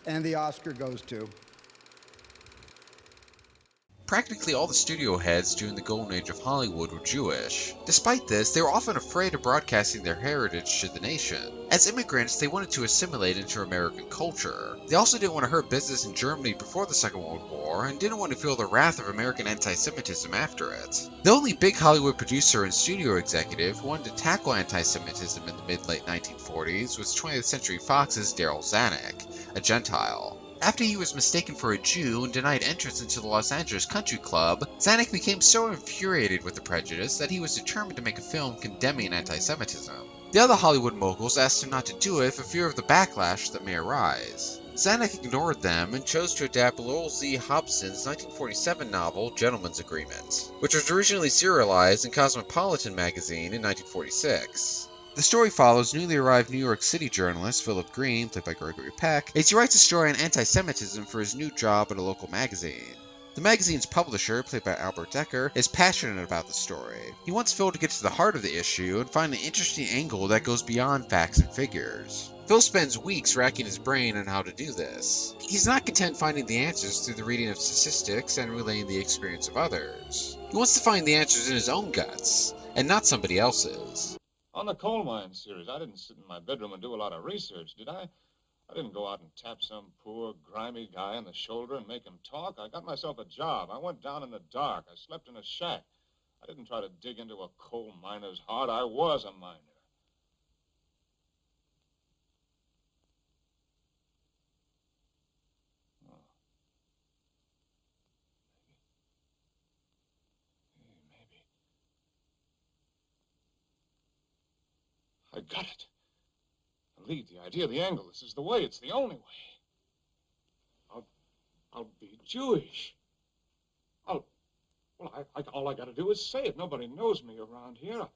And the Oscar goes to... Practically all the studio heads during the golden age of Hollywood were Jewish. Despite this, they were often afraid of broadcasting their heritage to the nation. As immigrants, they wanted to assimilate into American culture. They also didn't want to hurt business in Germany before the Second World War, and didn't want to feel the wrath of American anti-Semitism after it. The only big Hollywood producer and studio executive who wanted to tackle anti-Semitism in the mid-late 1940s was 20th Century Fox's Darryl Zanuck, a Gentile. After he was mistaken for a Jew and denied entrance into the Los Angeles Country Club, Zanuck became so infuriated with the prejudice that he was determined to make a film condemning anti-Semitism. The other Hollywood moguls asked him not to do it for fear of the backlash that may arise. Zanuck ignored them and chose to adapt Lowell Z. Hobson's 1947 novel Gentleman's Agreement, which was originally serialized in Cosmopolitan magazine in 1946. The story follows newly arrived New York City journalist Philip Green, played by Gregory Peck, as he writes a story on anti-Semitism for his new job at a local magazine. The magazine's publisher, played by Albert Decker, is passionate about the story. He wants Phil to get to the heart of the issue and find an interesting angle that goes beyond facts and figures. Phil spends weeks racking his brain on how to do this. He's not content finding the answers through the reading of statistics and relaying the experience of others. He wants to find the answers in his own guts, and not somebody else's. On the coal mine series, I didn't sit in my bedroom and do a lot of research, did I? I didn't go out and tap some poor, grimy guy on the shoulder and make him talk. I got myself a job. I went down in the dark. I slept in a shack. I didn't try to dig into a coal miner's heart. I was a miner. Oh. Maybe. I got it. The lead, the idea, the angle. This is the way. It's the only way. I'll be Jewish. All I got to do is say it. Nobody knows me around here.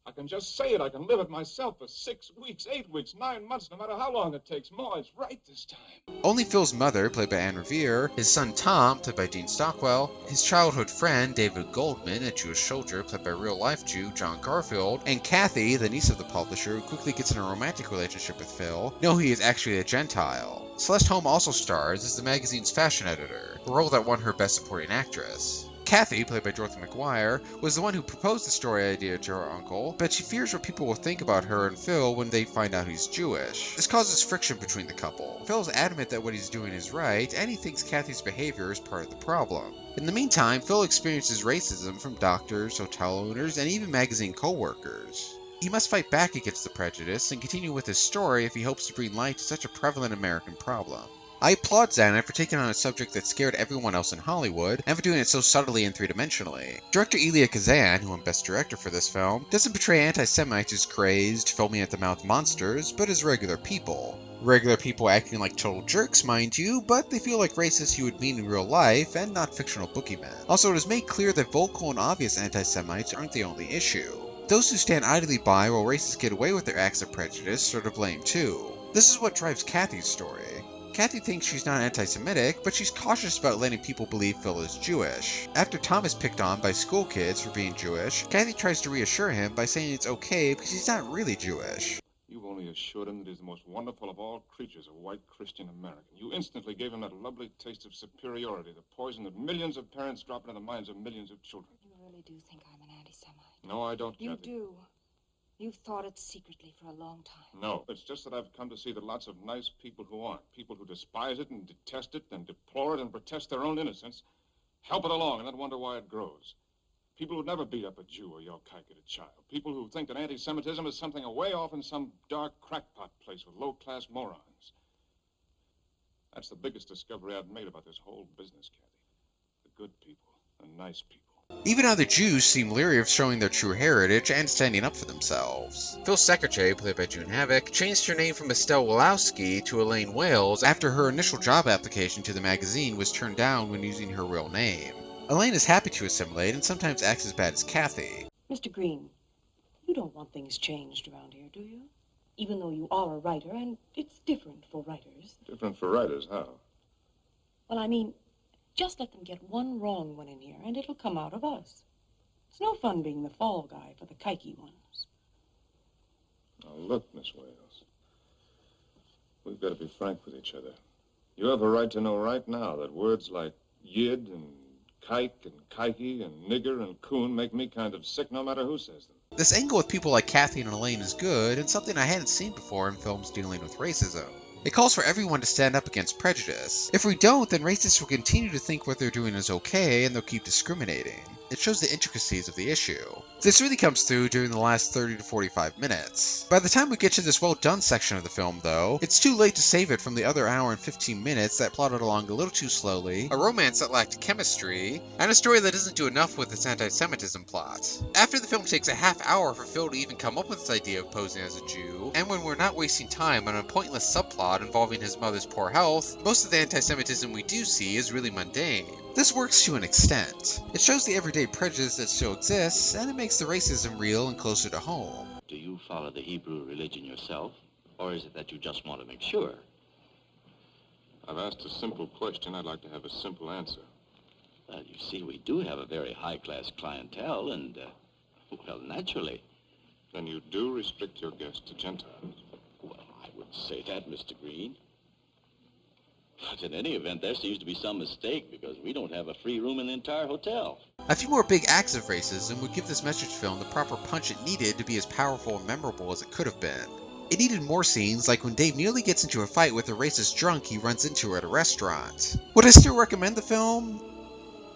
I can just say it. I can live it myself for 6 weeks, 8 weeks, 9 months, no matter how long it takes. Ma is right this time. Only Phil's mother, played by Anne Revere, his son Tom, played by Dean Stockwell, his childhood friend David Goldman, a Jewish soldier, played by real-life Jew John Garfield, and Kathy, the niece of the publisher, who quickly gets in a romantic relationship with Phil, know he is actually a Gentile. Celeste Holm also stars as the magazine's fashion editor, a role that won her Best Supporting Actress. Kathy, played by Dorothy McGuire, was the one who proposed the story idea to her uncle, but she fears what people will think about her and Phil when they find out he's Jewish. This causes friction between the couple. Phil's adamant that what he's doing is right, and he thinks Kathy's behavior is part of the problem. In the meantime, Phil experiences racism from doctors, hotel owners, and even magazine co-workers. He must fight back against the prejudice and continue with his story if he hopes to bring light to such a prevalent American problem. I applaud Zanuck for taking on a subject that scared everyone else in Hollywood, and for doing it so subtly and three-dimensionally. Director Elia Kazan, who won Best Director for this film, doesn't portray anti-Semites as crazed, foamy-at-the-mouth monsters, but as regular people. Regular people acting like total jerks, mind you, but they feel like racists you would meet in real life, and not fictional boogeymen. Also, it is made clear that vocal and obvious anti-Semites aren't the only issue. Those who stand idly by while racists get away with their acts of prejudice are to blame too. This is what drives Kathy's story. Kathy thinks she's not anti-Semitic, but she's cautious about letting people believe Phil is Jewish. After Tom is picked on by school kids for being Jewish, Kathy tries to reassure him by saying it's okay because he's not really Jewish. You've only assured him that he's the most wonderful of all creatures, a white Christian American. You instantly gave him that lovely taste of superiority, the poison that millions of parents drop into the minds of millions of children. You really do think I'm an anti-Semite? No, I don't, Kathy. You do. You've thought it secretly for a long time. No, it's just that I've come to see that lots of nice people who aren't, people who despise it and detest it and deplore it and protest their own innocence, help it along and then wonder why it grows. People who'd never beat up a Jew or yell kike at a child. People who think that anti-Semitism is something away off in some dark crackpot place with low-class morons. That's the biggest discovery I've made about this whole business, Kathy. The good people, the nice people. Even other Jews seem leery of showing their true heritage and standing up for themselves. Phil's secretary, played by June Havoc, changed her name from Estelle Walowski to Elaine Wales after her initial job application to the magazine was turned down when using her real name. Elaine is happy to assimilate and sometimes acts as bad as Kathy. Mr. Green, you don't want things changed around here, do you? Even though you are a writer, and it's different for writers. Different for writers, how? Well, I mean, just let them get one wrong one in here, and it'll come out of us. It's no fun being the fall guy for the kikey ones. Now, look, Miss Wales. We've got to be frank with each other. You have a right to know right now that words like yid and kike and kikey and nigger and coon make me kind of sick no matter who says them. This angle with people like Kathy and Elaine is good, and something I hadn't seen before in films dealing with racism. It calls for everyone to stand up against prejudice. If we don't, then racists will continue to think what they're doing is okay, and they'll keep discriminating. It shows the intricacies of the issue. This really comes through during the last 30 to 45 minutes. By the time we get to this well-done section of the film, though, it's too late to save it from the other hour and 15 minutes that plodded along a little too slowly, a romance that lacked chemistry, and a story that doesn't do enough with its anti-Semitism plot. After the film takes a half hour for Phil to even come up with this idea of posing as a Jew, and when we're not wasting time on a pointless subplot involving his mother's poor health, most of the anti-Semitism we do see is really mundane. This works to an extent. It shows the everyday prejudice that still exists, and it makes the racism real and closer to home. Do you follow the Hebrew religion yourself, or is it that you just want to make sure? I've asked a simple question. I'd like to have a simple answer. Well, you see, we do have a very high-class clientele, and, well, naturally. Then you do restrict your guests to Gentiles? Well, I wouldn't say that, Mr. Green. But in any event, there seems to be some mistake, because we don't have a free room in the entire hotel. A few more big acts of racism would give this message film the proper punch it needed to be as powerful and memorable as it could have been. It needed more scenes, like when Dave nearly gets into a fight with a racist drunk he runs into at a restaurant. Would I still recommend the film?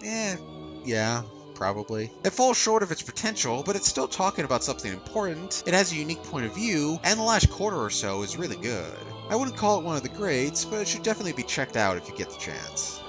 Yeah, probably. It falls short of its potential, but it's still talking about something important, it has a unique point of view, and the last quarter or so is really good. I wouldn't call it one of the greats, but it should definitely be checked out if you get the chance.